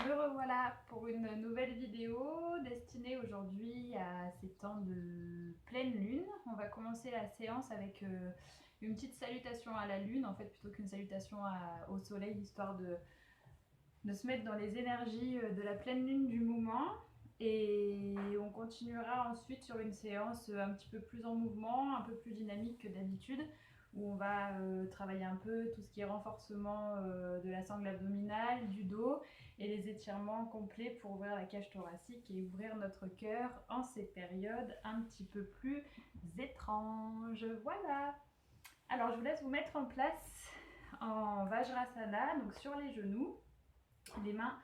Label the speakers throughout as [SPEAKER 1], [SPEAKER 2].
[SPEAKER 1] Me revoilà pour une nouvelle vidéo destinée aujourd'hui à ces temps de pleine lune. On va commencer la séance avec une petite salutation à la lune, en fait plutôt qu'une salutation au soleil, histoire de se mettre dans les énergies de la pleine lune du moment. Et on continuera ensuite sur une séance un petit peu plus en mouvement, un peu plus dynamique que d'habitude, où on va travailler un peu tout ce qui est renforcement de la sangle abdominale, du dos et les étirements complets pour ouvrir la cage thoracique et ouvrir notre cœur en ces périodes un petit peu plus étranges. Voilà. Alors je vous laisse vous mettre en place en Vajrasana, donc sur les genoux, les mains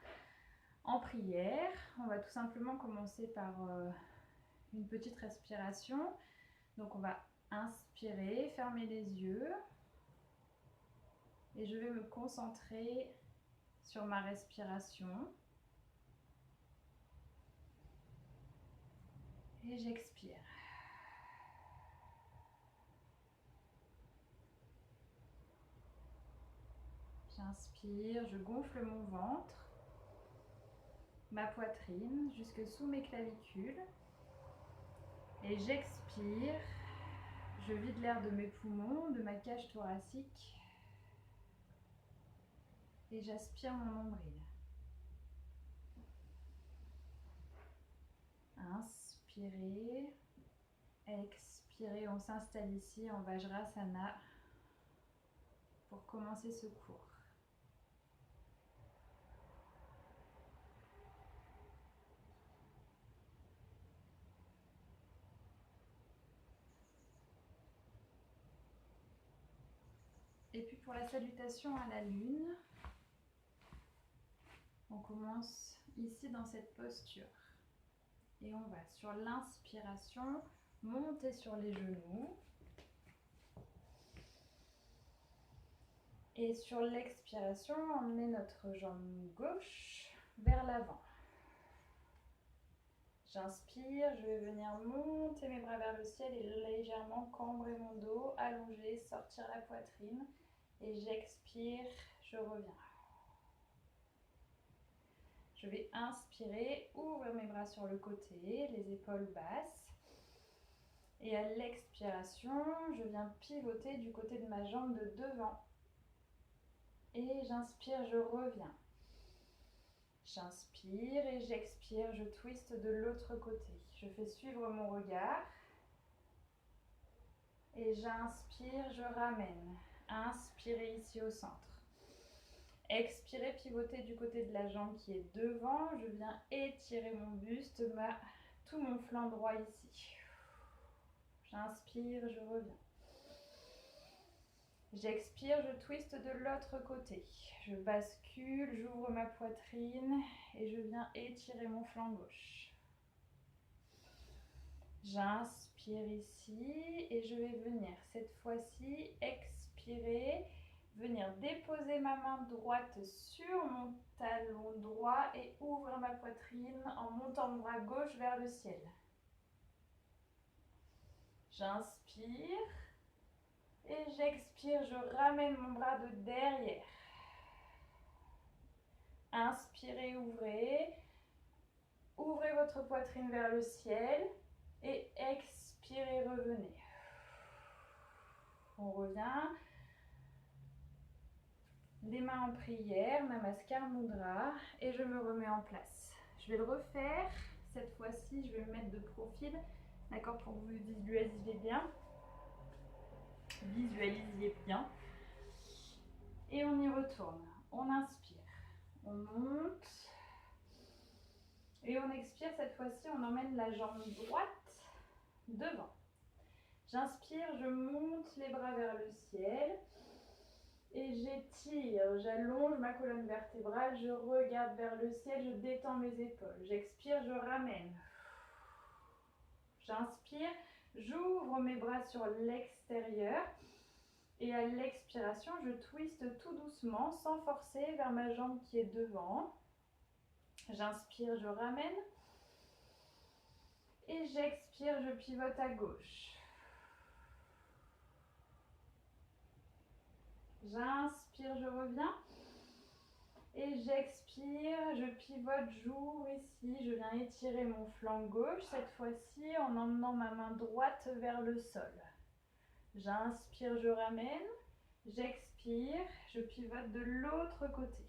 [SPEAKER 1] en prière. On va tout simplement commencer par une petite respiration. Donc on va inspirer, fermer les yeux et je vais me concentrer sur ma respiration. Et j'expire. J'inspire, je gonfle mon ventre, ma poitrine jusque sous mes clavicules. Et j'expire, je vide l'air de mes poumons, de ma cage thoracique. Et j'aspire mon nombril. Inspirez, expirez, on s'installe ici en Vajrasana pour commencer ce cours. Et puis pour la salutation à la lune, on commence ici dans cette posture. Et on va sur l'inspiration monter sur les genoux. Et sur l'expiration, emmener notre jambe gauche vers l'avant. J'inspire, je vais venir monter mes bras vers le ciel et légèrement cambrer mon dos, allonger, sortir la poitrine. Et j'expire, je reviens. Je vais inspirer, ouvrir mes bras sur le côté, les épaules basses. Et à l'expiration, je viens pivoter du côté de ma jambe de devant. Et j'inspire, je reviens. J'inspire et j'expire, je twiste de l'autre côté. Je fais suivre mon regard. Et j'inspire, je ramène. Inspirez ici au centre. Expirez, pivotez du côté de la jambe qui est devant. Je viens étirer mon buste, tout mon flanc droit ici. J'inspire, je reviens. J'expire, je twiste de l'autre côté. Je bascule, j'ouvre ma poitrine et je viens étirer mon flanc gauche. J'inspire ici et je vais venir cette fois-ci expirer, venir déposer ma main droite sur mon talon droit et ouvrir ma poitrine en montant mon bras gauche vers le ciel. J'inspire. Et j'expire, je ramène mon bras de derrière. Inspirez, ouvrez. Ouvrez votre poitrine vers le ciel. Et expirez, revenez. On revient. Les mains en prière, Namaskar Mudra. Et je me remets en place. Je vais le refaire. Cette fois-ci, je vais me mettre de profil. D'accord, pour que vous visualisiez bien. Et on y retourne. On inspire, on monte et on expire. Cette fois-ci, on emmène la jambe droite devant. J'inspire, je monte les bras vers le ciel et j'étire, j'allonge ma colonne vertébrale, je regarde vers le ciel, je détends mes épaules. J'expire, je ramène. J'inspire, j'ouvre mes bras sur l'extérieur. Et à l'expiration, je twiste tout doucement, sans forcer, vers ma jambe qui est devant. J'inspire, je ramène. Et j'expire, je pivote à gauche. J'inspire, je reviens. Et j'expire, je pivote, j'ouvre ici, je viens étirer mon flanc gauche, cette fois-ci en emmenant ma main droite vers le sol. J'inspire, je ramène, j'expire, je pivote de l'autre côté.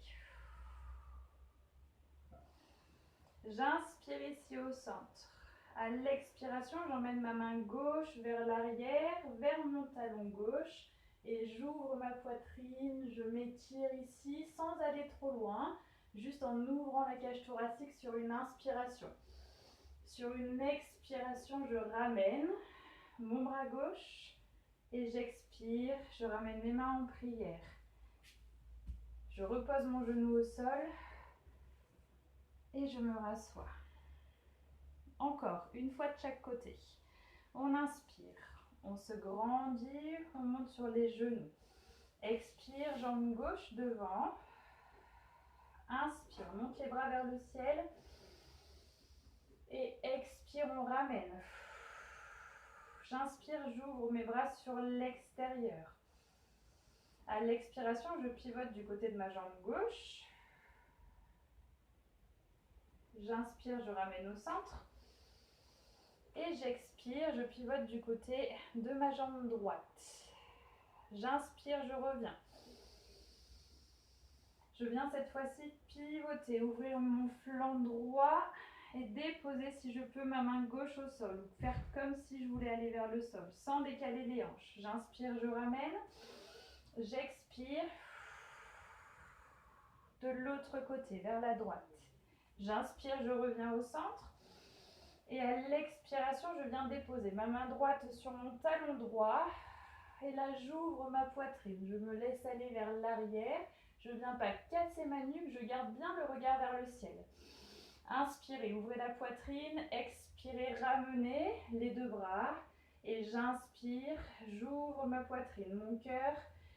[SPEAKER 1] J'inspire ici au centre. À l'expiration, j'emmène ma main gauche vers l'arrière, vers mon talon gauche. Et j'ouvre ma poitrine, je m'étire ici sans aller trop loin, juste en ouvrant la cage thoracique sur une inspiration. Sur une expiration, je ramène mon bras gauche et j'expire, je ramène mes mains en prière. Je repose mon genou au sol et je me rassois. Encore, une fois de chaque côté. On inspire, on se grandit, on monte sur les genoux. Expire, jambe gauche devant. Inspire, monte les bras vers le ciel. Et expire, on ramène. J'inspire, j'ouvre mes bras sur l'extérieur. À l'expiration, je pivote du côté de ma jambe gauche. J'inspire, je ramène au centre. Et j'expire, je pivote du côté de ma jambe droite. J'inspire, je reviens. Je viens cette fois-ci pivoter, ouvrir mon flanc droit et déposer si je peux ma main gauche au sol. Ou faire comme si je voulais aller vers le sol, sans décaler les hanches. J'inspire, je ramène. J'expire. De l'autre côté, vers la droite. J'inspire, je reviens au centre. Et à l'expiration, je viens déposer ma main droite sur mon talon droit. Et là, j'ouvre ma poitrine. Je me laisse aller vers l'arrière. Je ne viens pas casser ma nuque, je garde bien le regard vers le ciel. Inspirez, ouvrez la poitrine. Expirez, ramenez les deux bras. Et j'inspire, j'ouvre ma poitrine, mon cœur.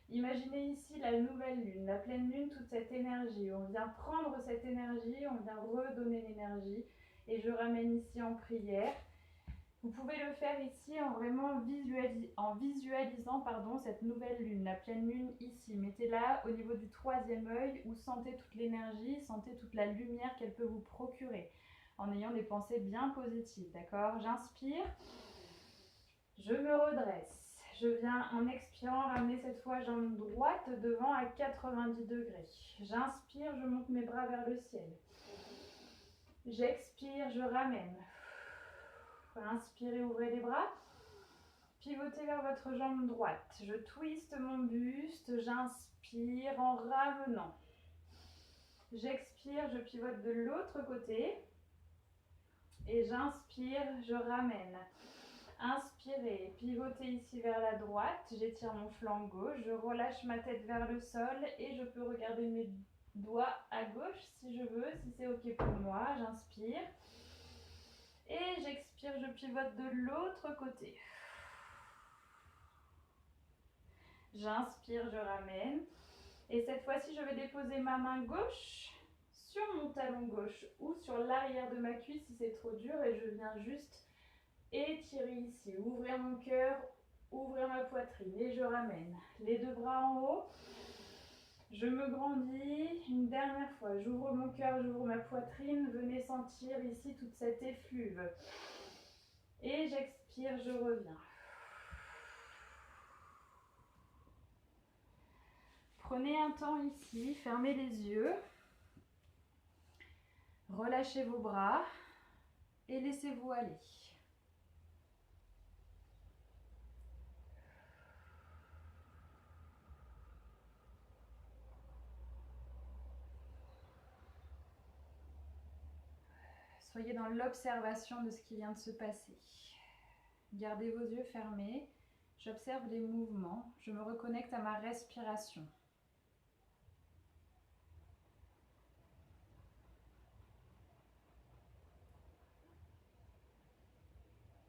[SPEAKER 1] Imaginez ici la nouvelle lune, la pleine lune, toute cette énergie. On vient prendre cette énergie, on vient redonner l'énergie. Et je ramène ici en prière. Vous pouvez le faire ici en vraiment visualisant cette nouvelle lune, la pleine lune ici. Mettez-la au niveau du troisième œil où sentez toute l'énergie, sentez toute la lumière qu'elle peut vous procurer en ayant des pensées bien positives, d'accord? J'inspire, je me redresse. Je viens en expirant ramener cette fois jambe droite devant à 90 degrés. J'inspire, je monte mes bras vers le ciel. J'expire, je ramène. Inspirez, ouvrez les bras. Pivotez vers votre jambe droite. Je twiste mon buste. J'inspire en ramenant. J'expire, je pivote de l'autre côté. Et j'inspire, je ramène. Inspirez, pivotez ici vers la droite. J'étire mon flanc gauche. Je relâche ma tête vers le sol. Et je peux regarder mes doigts à gauche si je veux, si c'est ok pour moi. J'inspire. Et j'expire, je pivote de l'autre côté. J'inspire, je ramène. Et cette fois-ci, je vais déposer ma main gauche sur mon talon gauche ou sur l'arrière de ma cuisse si c'est trop dur. Et je viens juste étirer ici, ouvrir mon cœur, ouvrir ma poitrine. Et je ramène les deux bras en haut. Je me grandis une dernière fois. J'ouvre mon cœur, j'ouvre ma poitrine. Venez sentir ici toute cette effluve. Et j'expire, je reviens. Prenez un temps ici, fermez les yeux. Relâchez vos bras et laissez-vous aller. Soyez dans l'observation de ce qui vient de se passer. Gardez vos yeux fermés. J'observe les mouvements. Je me reconnecte à ma respiration.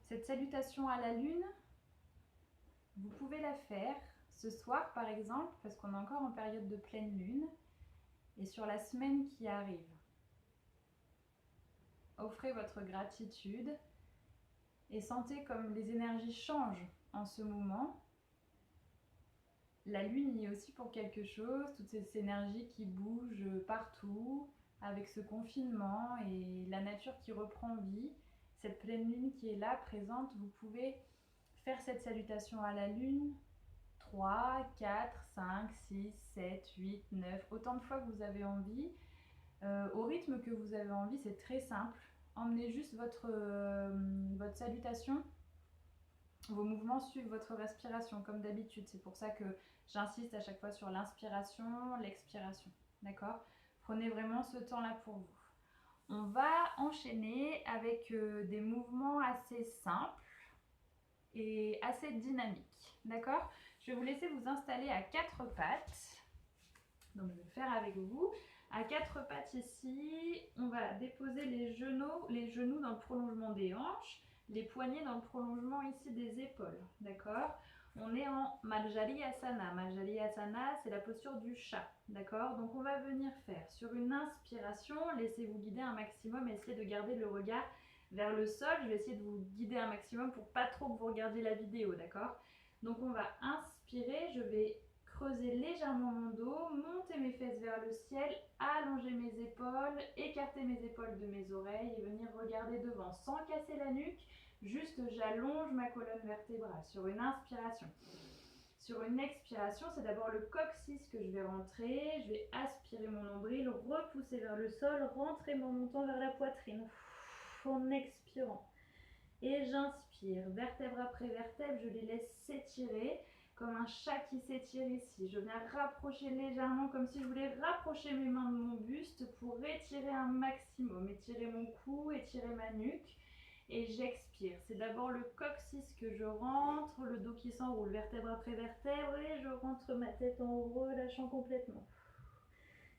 [SPEAKER 1] Cette salutation à la lune, vous pouvez la faire ce soir par exemple, parce qu'on est encore en période de pleine lune, et sur la semaine qui arrive. Offrez votre gratitude et sentez comme les énergies changent en ce moment. La lune y est aussi pour quelque chose, toutes ces énergies qui bougent partout, avec ce confinement et la nature qui reprend vie, cette pleine lune qui est là, présente, vous pouvez faire cette salutation à la lune 3, 4, 5, 6, 7, 8, 9, autant de fois que vous avez envie, au rythme que vous avez envie, c'est très simple. Emmenez juste votre salutation. Vos mouvements suivent votre respiration comme d'habitude. C'est pour ça que j'insiste à chaque fois sur l'inspiration, l'expiration. D'accord? Prenez vraiment ce temps-là pour vous. On va enchaîner avec des mouvements assez simples et assez dynamiques. D'accord? Je vais vous laisser vous installer à quatre pattes. Donc je vais le faire avec vous. À quatre pattes ici, on va déposer les genoux dans le prolongement des hanches, les poignets dans le prolongement ici des épaules, d'accord? On est en Maljali-asana. Maljali-asana, c'est la posture du chat, d'accord? Donc on va venir faire sur une inspiration, laissez-vous guider un maximum, essayez de garder le regard vers le sol. Je vais essayer de vous guider un maximum pour pas trop que vous regardiez la vidéo, d'accord? Donc on va inspirer, je vais creuser légèrement mon dos, monter mes fesses vers le ciel, allonger mes épaules, écarter mes épaules de mes oreilles et venir regarder devant sans casser la nuque. Juste j'allonge ma colonne vertébrale sur une inspiration. Sur une expiration, c'est d'abord le coccyx que je vais rentrer. Je vais aspirer mon nombril, repousser vers le sol, rentrer mon menton vers la poitrine en expirant. Et j'inspire, vertèbre après vertèbre, je les laisse s'étirer comme un chat qui s'étire ici. Je viens rapprocher légèrement comme si je voulais rapprocher mes mains de mon buste pour étirer un maximum. Étirer mon cou, étirer ma nuque. Et j'expire. C'est d'abord le coccyx que je rentre, le dos qui s'enroule vertèbre après vertèbre et je rentre ma tête en haut, relâchant complètement.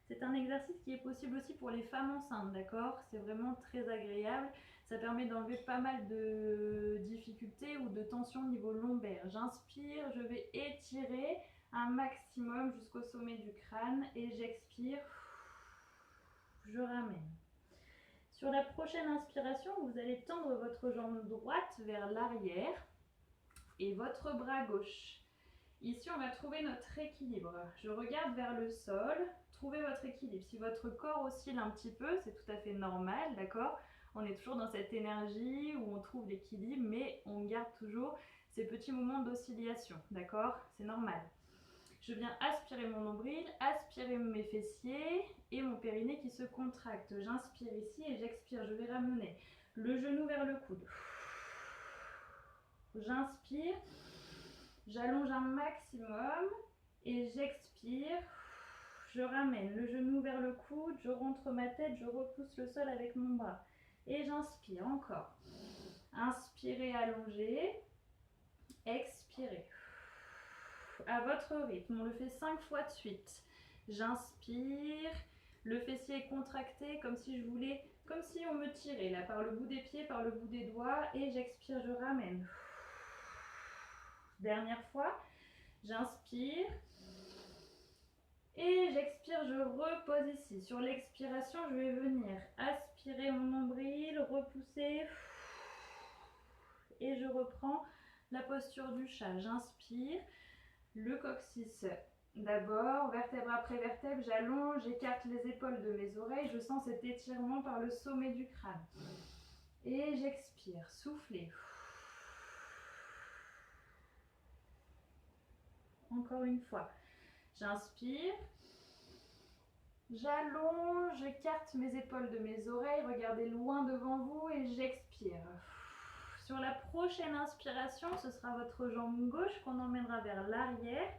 [SPEAKER 1] C'est un exercice qui est possible aussi pour les femmes enceintes, d'accord? C'est vraiment très agréable. Ça permet d'enlever pas mal de difficultés ou de tension au niveau lombaire. J'inspire, je vais étirer un maximum jusqu'au sommet du crâne et j'expire, je ramène. Sur la prochaine inspiration, vous allez tendre votre jambe droite vers l'arrière et votre bras gauche. Ici, on va trouver notre équilibre. Je regarde vers le sol, trouvez votre équilibre. Si votre corps oscille un petit peu, c'est tout à fait normal, d'accord? On est toujours dans cette énergie où on trouve l'équilibre, mais on garde toujours ces petits moments d'oscillation, d'accord? C'est normal. Je viens aspirer mon nombril, aspirer mes fessiers et mon périnée qui se contracte. J'inspire ici et j'expire. Je vais ramener le genou vers le coude. J'inspire, j'allonge un maximum et j'expire. Je ramène le genou vers le coude, je rentre ma tête, je repousse le sol avec mon bras. Et j'inspire encore. Inspirez, allongez. Expirez. À votre rythme, on le fait 5 fois de suite. J'inspire, le fessier est contracté comme si on me tirait là par le bout des pieds, par le bout des doigts et j'expire, je ramène. Dernière fois, j'inspire et j'expire, je repose ici. Sur l'expiration, je vais venir aspirer mon nombril, repousser et je reprends la posture du chat. J'inspire, le coccyx d'abord, vertèbre après vertèbre, j'allonge, j'écarte les épaules de mes oreilles, je sens cet étirement par le sommet du crâne. Et j'expire, soufflez. Encore une fois, j'inspire, j'allonge, j'écarte mes épaules de mes oreilles, regardez loin devant vous et j'expire. Sur la prochaine inspiration, ce sera votre jambe gauche qu'on emmènera vers l'arrière.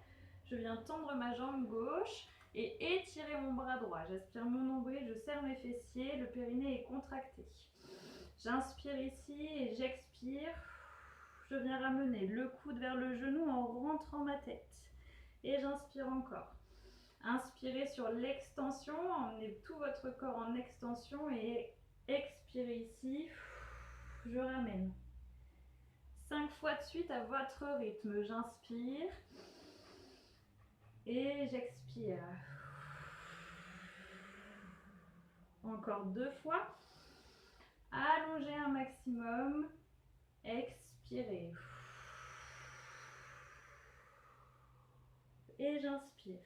[SPEAKER 1] Je viens tendre ma jambe gauche et étirer mon bras droit. J'aspire mon nombril, je serre mes fessiers, le périnée est contracté. J'inspire ici et j'expire. Je viens ramener le coude vers le genou en rentrant ma tête. Et j'inspire encore. Inspirez sur l'extension, emmenez tout votre corps en extension et expirez ici. Je ramène. 5 fois de suite à votre rythme. J'inspire et j'expire. Encore 2 fois. Allongez un maximum. Expirez. et j'inspire.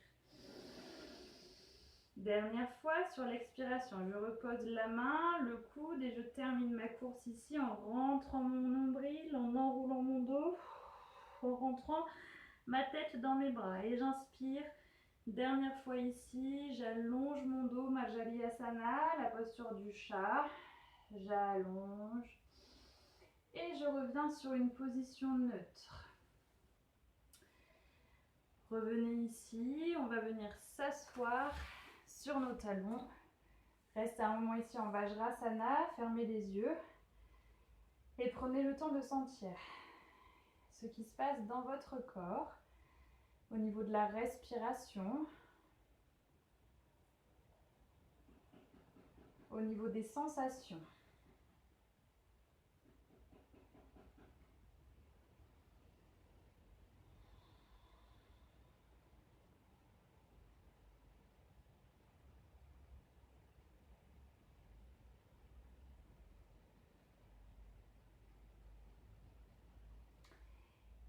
[SPEAKER 1] Dernière fois, sur l'expiration, je repose la main, le coude et je termine ma course ici en rentrant mon nombril, en enroulant mon dos, en rentrant ma tête dans mes bras et j'inspire. Dernière fois ici, j'allonge mon dos, ma Jalyasana, la posture du chat. J'allonge et je reviens sur une position neutre. Revenez ici, on va venir s'asseoir sur nos talons. Restez un moment ici en Vajrasana, fermez les yeux et prenez le temps de sentir ce qui se passe dans votre corps au niveau de la respiration, au niveau des sensations.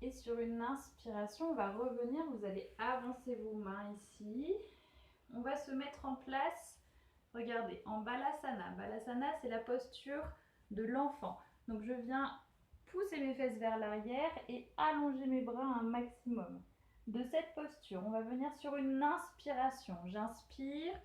[SPEAKER 1] Et sur une inspiration, on va revenir, vous allez avancer vos mains ici. On va se mettre en place, regardez, en Balasana. Balasana, c'est la posture de l'enfant. Donc je viens pousser mes fesses vers l'arrière et allonger mes bras un maximum. De cette posture, on va venir sur une inspiration. J'inspire,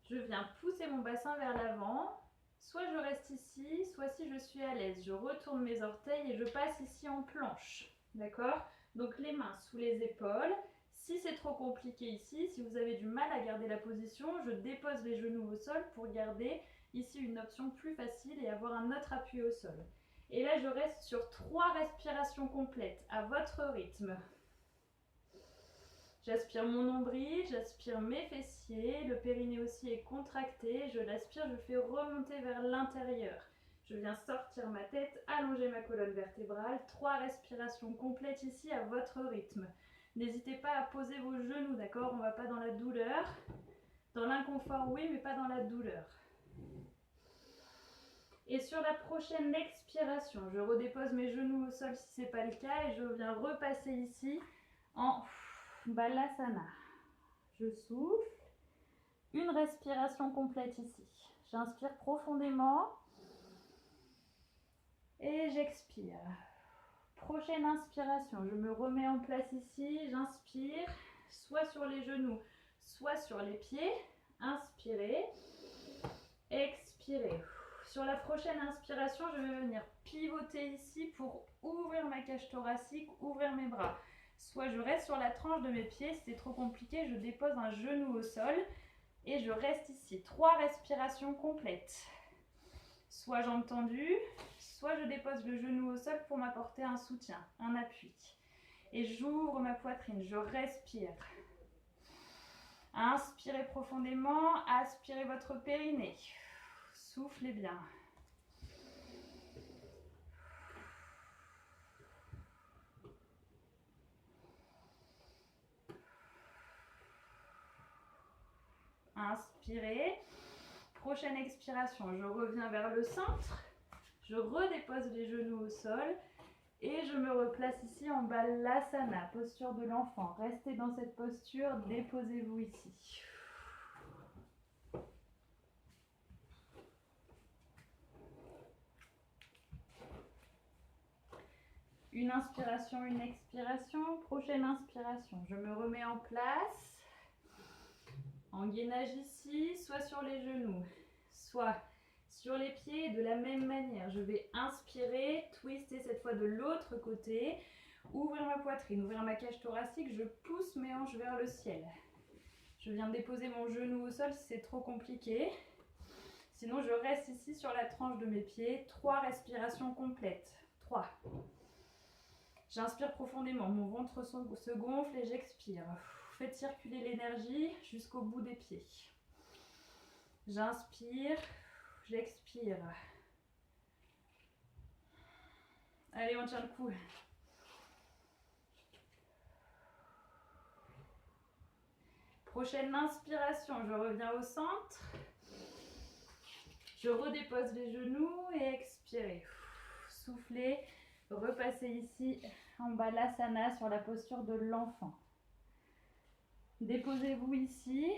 [SPEAKER 1] je viens pousser mon bassin vers l'avant. Soit je reste ici, soit si je suis à l'aise, je retourne mes orteils et je passe ici en planche. D'accord? Donc les mains sous les épaules. Si c'est trop compliqué ici, si vous avez du mal à garder la position, je dépose les genoux au sol pour garder ici une option plus facile et avoir un autre appui au sol. Et là, je reste sur 3 respirations complètes à votre rythme. J'aspire mon nombril, j'aspire mes fessiers, le périnée aussi est contracté, je l'aspire, je fais remonter vers l'intérieur. Je viens sortir ma tête, allonger ma colonne vertébrale, 3 respirations complètes ici à votre rythme. N'hésitez pas à poser vos genoux, d'accord? On ne va pas dans la douleur. Dans l'inconfort, oui, mais pas dans la douleur. Et sur la prochaine expiration, je redépose mes genoux au sol si ce n'est pas le cas et je viens repasser ici en Balasana. Je souffle. Une respiration complète ici. J'inspire profondément et j'expire. Prochaine inspiration, je me remets en place ici. J'inspire, soit sur les genoux, soit sur les pieds. Inspirez, expirez. Sur la prochaine inspiration, je vais venir pivoter ici pour ouvrir ma cage thoracique, ouvrir mes bras. Soit je reste sur la tranche de mes pieds, si c'est trop compliqué, je dépose un genou au sol et je reste ici. 3 respirations complètes. Soit jambes tendues, soit je dépose le genou au sol pour m'apporter un soutien, un appui. Et j'ouvre ma poitrine, je respire. Inspirez profondément, aspirez votre périnée. Soufflez bien. Inspirez. Prochaine expiration, je reviens vers le centre. Je redépose les genoux au sol et je me replace ici en Balasana, posture de l'enfant. Restez dans cette posture, déposez-vous ici. Une inspiration, une expiration. Prochaine inspiration, je me remets en place. En gainage ici, soit sur les genoux, soit sur les pieds. De la même manière, je vais inspirer, twister cette fois de l'autre côté, ouvrir ma poitrine, ouvrir ma cage thoracique, je pousse mes hanches vers le ciel. Je viens déposer mon genou au sol si c'est trop compliqué. Sinon, je reste ici sur la tranche de mes pieds. 3 respirations complètes. 3. J'inspire profondément, mon ventre se gonfle et j'expire. Faites circuler l'énergie jusqu'au bout des pieds. J'inspire, j'expire. Allez, on tient le coup. Prochaine inspiration, je reviens au centre. Je redépose les genoux et expirez. Soufflez, repassez ici en Balasana sur la posture de l'enfant. Déposez-vous ici.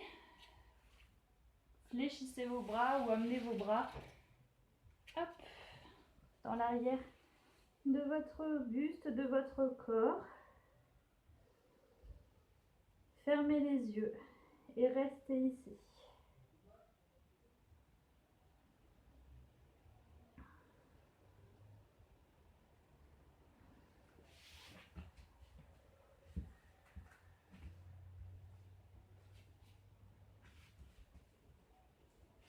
[SPEAKER 1] Fléchissez vos bras ou amenez vos bras, hop, dans l'arrière de votre buste, de votre corps. Fermez les yeux et restez ici.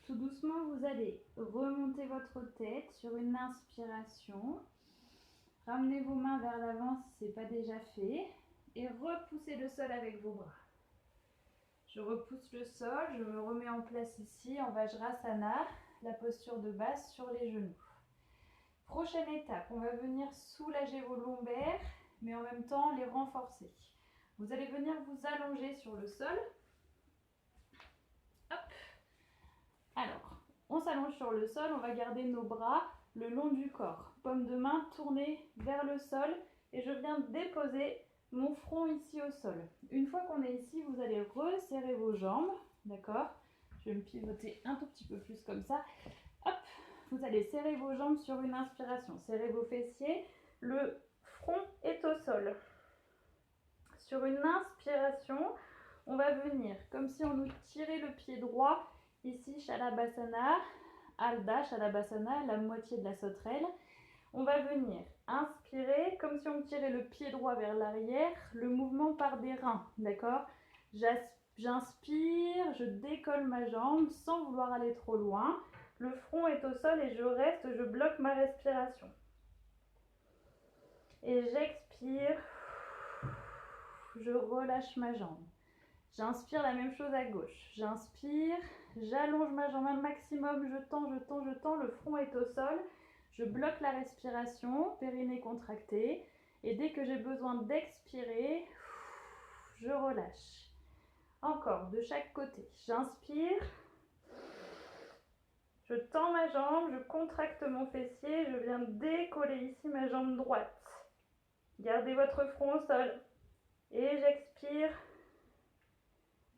[SPEAKER 1] Tout doucement, vous allez remonter votre tête sur une inspiration. Ramenez vos mains vers l'avant si ce n'est pas déjà fait. Et repoussez le sol avec vos bras. Je repousse le sol, je me remets en place ici en Vajrasana, la posture de base sur les genoux. Prochaine étape, on va venir soulager vos lombaires, mais en même temps les renforcer. Vous allez venir vous allonger sur le sol. Hop. Alors, on s'allonge sur le sol, on va garder nos bras le long du corps. Paume de main tournée vers le sol et je viens déposer mon front ici au sol. Une fois qu'on est ici, vous allez resserrer vos jambes, d'accord? Je vais me pivoter un tout petit peu plus comme ça. Hop, vous allez serrer vos jambes sur une inspiration. Serrez vos fessiers, le front est au sol. Sur une inspiration, on va venir comme si on nous tirait le pied droit. Ici, Shalabhasana, Ardha Shalabhasana, la moitié de la sauterelle. On va venir inspirer comme si on tirait le pied droit vers l'arrière. Le mouvement part des reins, d'accord? J'inspire, je décolle ma jambe sans vouloir aller trop loin. Le front est au sol et je reste, je bloque ma respiration. Et j'expire, je relâche ma jambe. J'inspire, la même chose à gauche. J'inspire, j'allonge ma jambe un maximum, je tends, je tends, je tends, le front est au sol. Je bloque la respiration, périnée contracté. Et dès que j'ai besoin d'expirer, je relâche. Encore, de chaque côté. J'inspire, je tends ma jambe, je contracte mon fessier, je viens décoller ici ma jambe droite. Gardez votre front au sol. Et j'expire.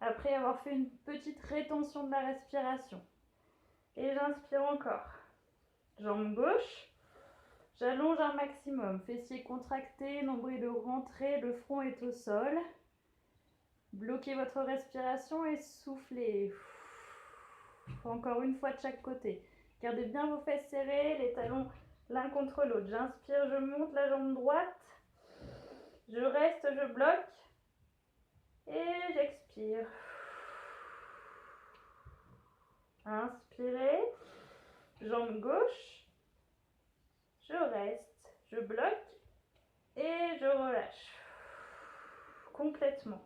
[SPEAKER 1] Après avoir fait une petite rétention de la respiration. Et j'inspire encore. Jambe gauche. J'allonge un maximum. Fessiers contractés, nombril rentré, le front est au sol. Bloquez votre respiration et soufflez. Encore une fois de chaque côté. Gardez bien vos fesses serrées, les talons l'un contre l'autre. J'inspire, je monte la jambe droite. Je reste, je bloque. Et j'expire. Inspirez. Jambe gauche. Je reste, je bloque. Et je relâche. Complètement.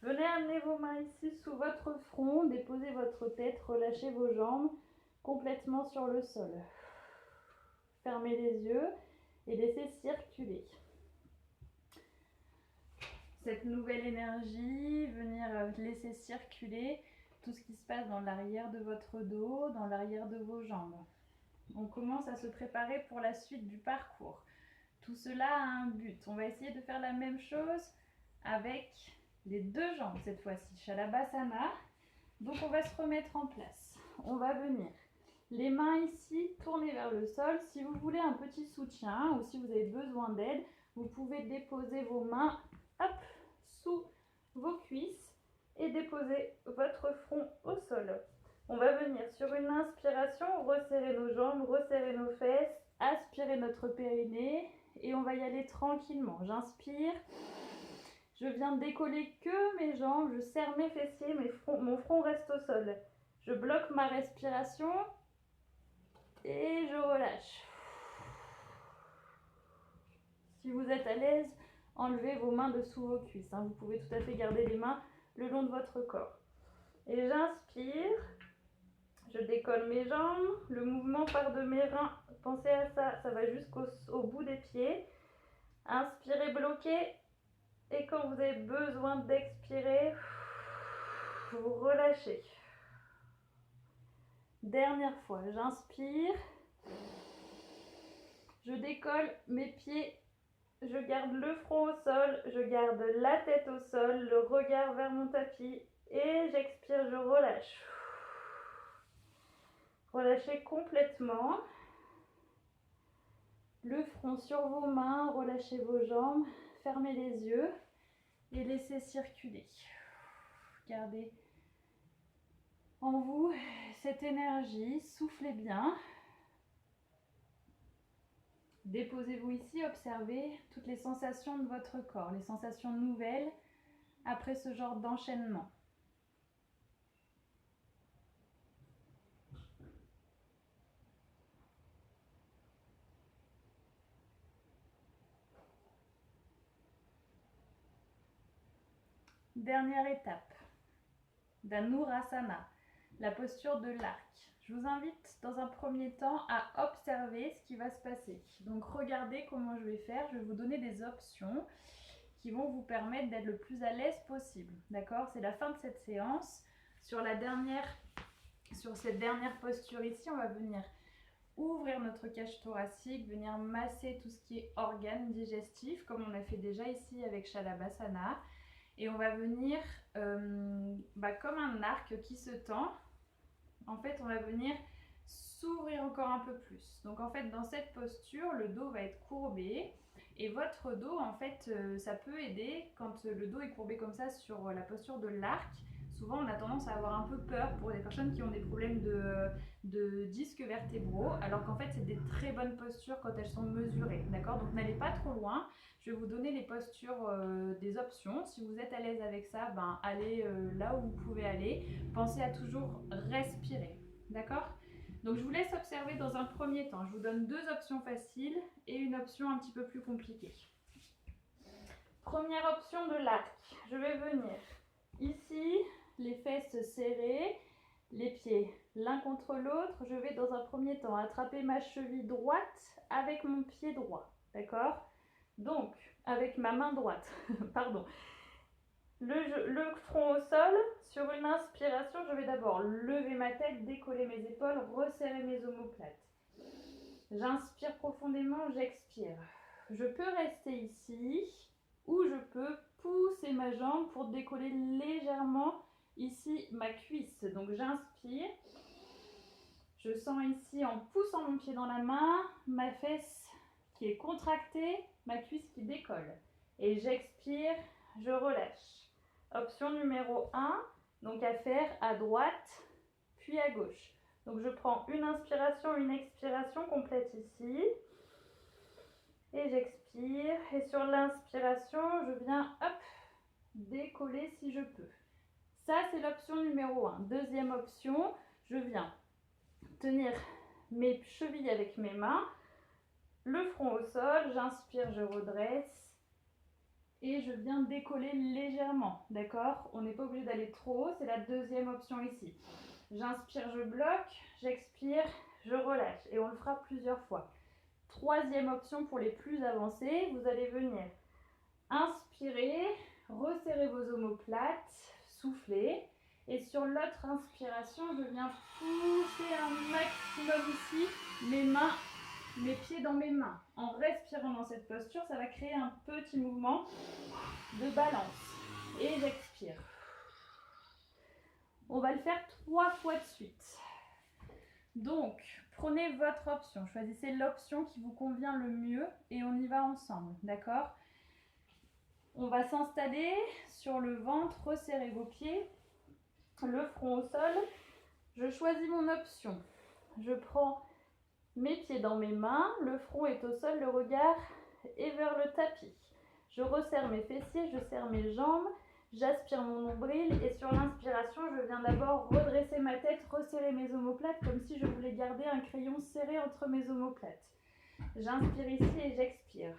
[SPEAKER 1] Venez amener vos mains ici sous votre front. Déposez votre tête. Relâchez vos jambes complètement sur le sol. Fermez les yeux et laissez circuler cette nouvelle énergie, venir laisser circuler tout ce qui se passe dans l'arrière de votre dos, dans l'arrière de vos jambes. On commence à se préparer pour la suite du parcours. Tout cela a un but. On va essayer de faire la même chose avec les deux jambes cette fois-ci, Shalabhasana. Donc on va se remettre en place. On va venir les mains ici tournées vers le sol. Si vous voulez un petit soutien ou si vous avez besoin d'aide, vous pouvez déposer vos mains, hop, sous vos cuisses et déposer votre front au sol. On va venir sur une inspiration, resserrer nos jambes, resserrer nos fesses, aspirer notre périnée et on va y aller tranquillement. J'inspire, je viens décoller que mes jambes, je serre mes fessiers, mon front reste au sol. Je bloque ma respiration et je relâche. Si vous êtes à l'aise, enlevez vos mains dessous vos cuisses. Vous pouvez tout à fait garder les mains le long de votre corps. Et j'inspire, je décolle mes jambes, le mouvement part de mes reins. Pensez à ça, ça va jusqu'au bout des pieds. Inspirez, bloquez. Et quand vous avez besoin d'expirer, vous relâchez. Dernière fois, j'inspire. Je décolle mes pieds Je garde le front au sol, je garde la tête au sol, le regard vers mon tapis et j'expire, je relâche. Relâchez complètement. Le front sur vos mains, relâchez vos jambes, fermez les yeux et laissez circuler. Gardez en vous cette énergie, soufflez bien. Déposez-vous ici, observez toutes les sensations de votre corps, les sensations nouvelles après ce genre d'enchaînement. Dernière étape, Dhanurasana, la posture de l'arc. Je vous invite dans un premier temps à observer ce qui va se passer. Donc regardez comment je vais faire, je vais vous donner des options qui vont vous permettre d'être le plus à l'aise possible. D'accord? C'est la fin de cette séance. Sur cette dernière posture ici, on va venir ouvrir notre cage thoracique, venir masser tout ce qui est organes digestifs, comme on a fait déjà ici avec Shalabhasana. Et on va venir, comme un arc qui se tend, en fait, on va venir s'ouvrir encore un peu plus. Donc, en fait, dans cette posture, le dos va être courbé. Et votre dos, en fait, ça peut aider quand le dos est courbé comme ça sur la posture de l'arc. Souvent, on a tendance à avoir un peu peur pour des personnes qui ont des problèmes de disques vertébraux, alors qu'en fait, c'est des très bonnes postures quand elles sont mesurées. D'accord? Donc, n'allez pas trop loin. Je vais vous donner les postures des options. Si vous êtes à l'aise avec ça, allez là où vous pouvez aller. Pensez à toujours respirer. D'accord? Donc je vous laisse observer dans un premier temps. Je vous donne deux options faciles et une option un petit peu plus compliquée. Première option de l'arc. Je vais venir ici, les fesses serrées, les pieds l'un contre l'autre. Je vais dans un premier temps attraper ma cheville droite avec mon pied droit. D'accord? Donc, avec ma main droite, pardon. Le front au sol, sur une inspiration, je vais d'abord lever ma tête, décoller mes épaules, resserrer mes omoplates. J'inspire profondément, j'expire. Je peux rester ici ou je peux pousser ma jambe pour décoller légèrement ici ma cuisse. Donc j'inspire. Je sens ici en poussant mon pied dans la main, ma fesse qui est contractée, ma cuisse qui décolle. Et j'expire, je relâche. Option numéro 1, donc à faire à droite, puis à gauche. Donc je prends une inspiration, une expiration complète ici. Et j'expire. Et sur l'inspiration, je viens, hop, décoller si je peux. Ça, c'est l'option numéro 1. Deuxième option, je viens tenir mes chevilles avec mes mains, le front au sol, j'inspire, je redresse. Et je viens décoller légèrement, d'accord? On n'est pas obligé d'aller trop haut, c'est la deuxième option ici. J'inspire, je bloque, j'expire, je relâche. Et on le fera plusieurs fois. Troisième option pour les plus avancés, vous allez venir inspirer, resserrer vos omoplates, souffler. Et sur l'autre inspiration, je viens pousser un maximum ici mes mains, mes pieds dans mes mains. En respirant dans cette posture, ça va créer un petit mouvement de balance. Et j'expire. On va le faire 3 fois de suite. Donc, prenez votre option. Choisissez l'option qui vous convient le mieux et on y va ensemble. D'accord? On va s'installer sur le ventre, resserrez vos pieds, le front au sol. Je choisis mon option. Je prends mes pieds dans mes mains, le front est au sol, le regard est vers le tapis. Je resserre mes fessiers, je serre mes jambes, j'aspire mon nombril et sur l'inspiration, je viens d'abord redresser ma tête, resserrer mes omoplates comme si je voulais garder un crayon serré entre mes omoplates. J'inspire ici et j'expire.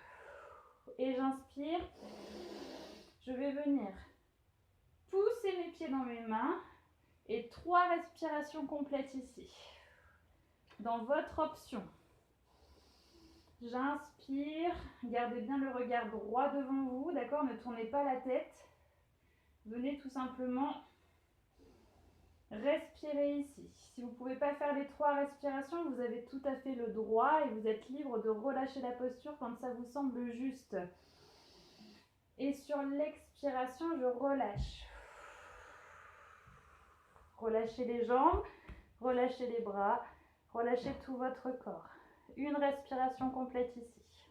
[SPEAKER 1] Et j'inspire. Je vais venir pousser mes pieds dans mes mains et 3 respirations complètes ici. Dans votre option, j'inspire, gardez bien le regard droit devant vous, d'accord? Ne tournez pas la tête. Venez tout simplement Respirez ici. Si vous ne pouvez pas faire les 3 respirations, vous avez tout à fait le droit et vous êtes libre de relâcher la posture quand ça vous semble juste. Et sur l'expiration, je relâche. Relâchez les jambes, relâchez les bras, relâchez tout votre corps. Une respiration complète ici.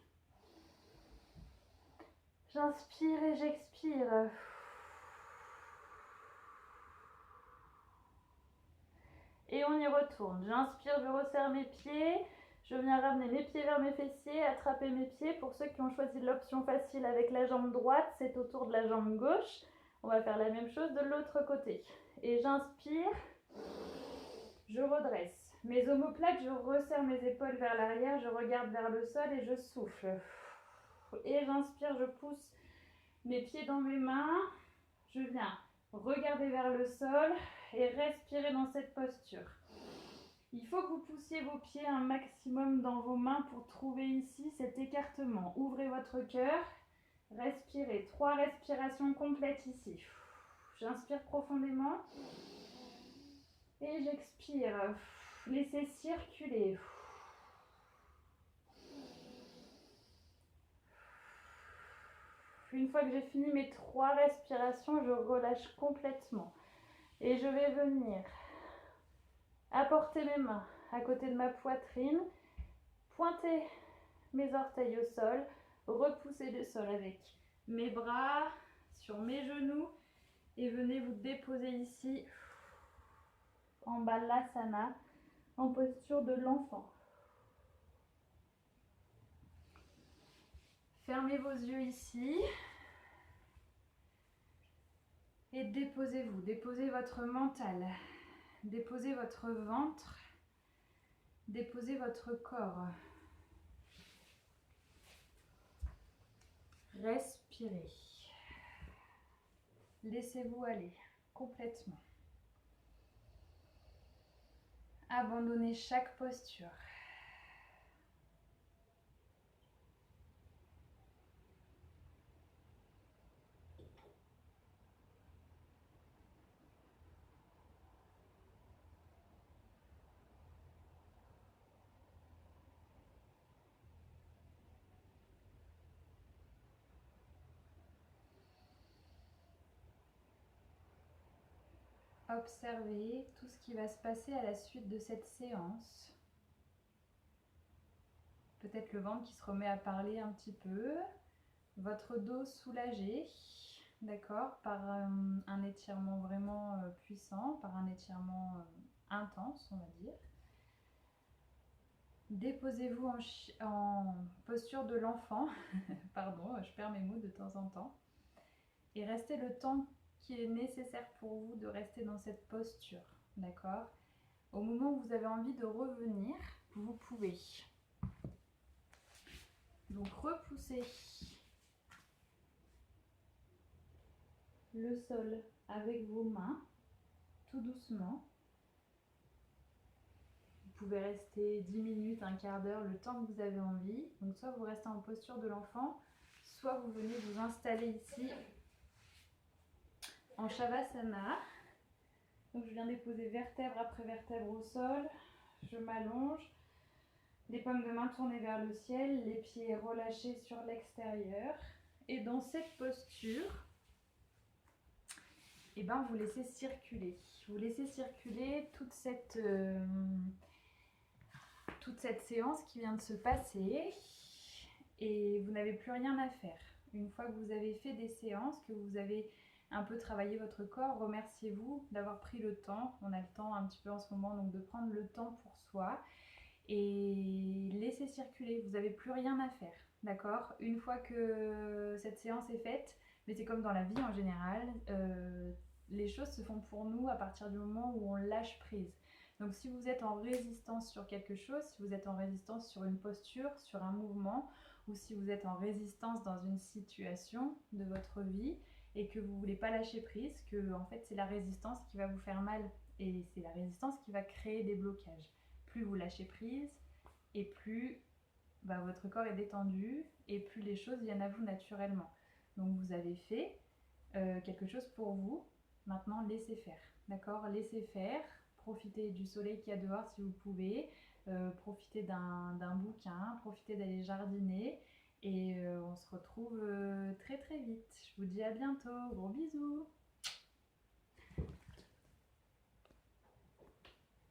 [SPEAKER 1] J'inspire et j'expire. Et on y retourne. J'inspire, je resserre mes pieds. Je viens ramener mes pieds vers mes fessiers, attraper mes pieds. Pour ceux qui ont choisi l'option facile avec la jambe droite, c'est autour de la jambe gauche. On va faire la même chose de l'autre côté. Et j'inspire, je redresse. Mes omoplates, je resserre mes épaules vers l'arrière, je regarde vers le sol et je souffle. Et j'inspire, je pousse mes pieds dans mes mains. Je viens regarder vers le sol et respirer dans cette posture. Il faut que vous poussiez vos pieds un maximum dans vos mains pour trouver ici cet écartement. Ouvrez votre cœur, respirez. 3 respirations complètes ici. J'inspire profondément et j'expire. Laissez circuler. Une fois que j'ai fini mes 3 respirations, je relâche complètement. Et je vais venir apporter mes mains à côté de ma poitrine, pointer mes orteils au sol, repousser le sol avec mes bras sur mes genoux et venez vous déposer ici en Balasana en posture de l'enfant. Fermez vos yeux ici et déposez-vous, déposez votre mental, déposez votre ventre, déposez votre corps. Respirez. Laissez-vous aller complètement. Abandonnez chaque posture. Observez tout ce qui va se passer à la suite de cette séance. Peut-être le ventre qui se remet à parler un petit peu, votre dos soulagé, d'accord, par un étirement vraiment puissant, par un étirement intense, on va dire. Déposez-vous en posture de l'enfant, pardon, je perds mes mots de temps en temps, et restez le temps qui est nécessaire pour vous de rester dans cette posture, d'accord? Au moment où vous avez envie de revenir, vous pouvez. Donc repoussez le sol avec vos mains, tout doucement. Vous pouvez rester 10 minutes, un quart d'heure, le temps que vous avez envie. Donc soit vous restez en posture de l'enfant, soit vous venez vous installer ici en Shavasana. Donc je viens déposer vertèbre après vertèbre au sol, je m'allonge, les paumes de main tournées vers le ciel, les pieds relâchés sur l'extérieur. Et dans cette posture, eh ben, vous laissez circuler. Vous laissez circuler toute cette séance qui vient de se passer et vous n'avez plus rien à faire. Une fois que vous avez fait des séances, que vous avez un peu travaillé votre corps, remerciez-vous d'avoir pris le temps. On a le temps un petit peu en ce moment, donc de prendre le temps pour soi et laissez circuler. Vous n'avez plus rien à faire, d'accord? Une fois que cette séance est faite, mais c'est comme dans la vie en général, les choses se font pour nous à partir du moment où on lâche prise. Donc si vous êtes en résistance sur quelque chose, si vous êtes en résistance sur une posture, sur un mouvement, ou si vous êtes en résistance dans une situation de votre vie et que vous ne voulez pas lâcher prise, que en fait c'est la résistance qui va vous faire mal et c'est la résistance qui va créer des blocages. Plus vous lâchez prise et plus votre corps est détendu et plus les choses viennent à vous naturellement. Donc vous avez fait quelque chose pour vous, maintenant laissez faire. d'accord? Laissez faire, profitez du soleil qu'il y a dehors si vous pouvez, profitez d'un bouquin, profitez d'aller jardiner et on se retrouve très très vite. Je vous dis à bientôt, gros bisous!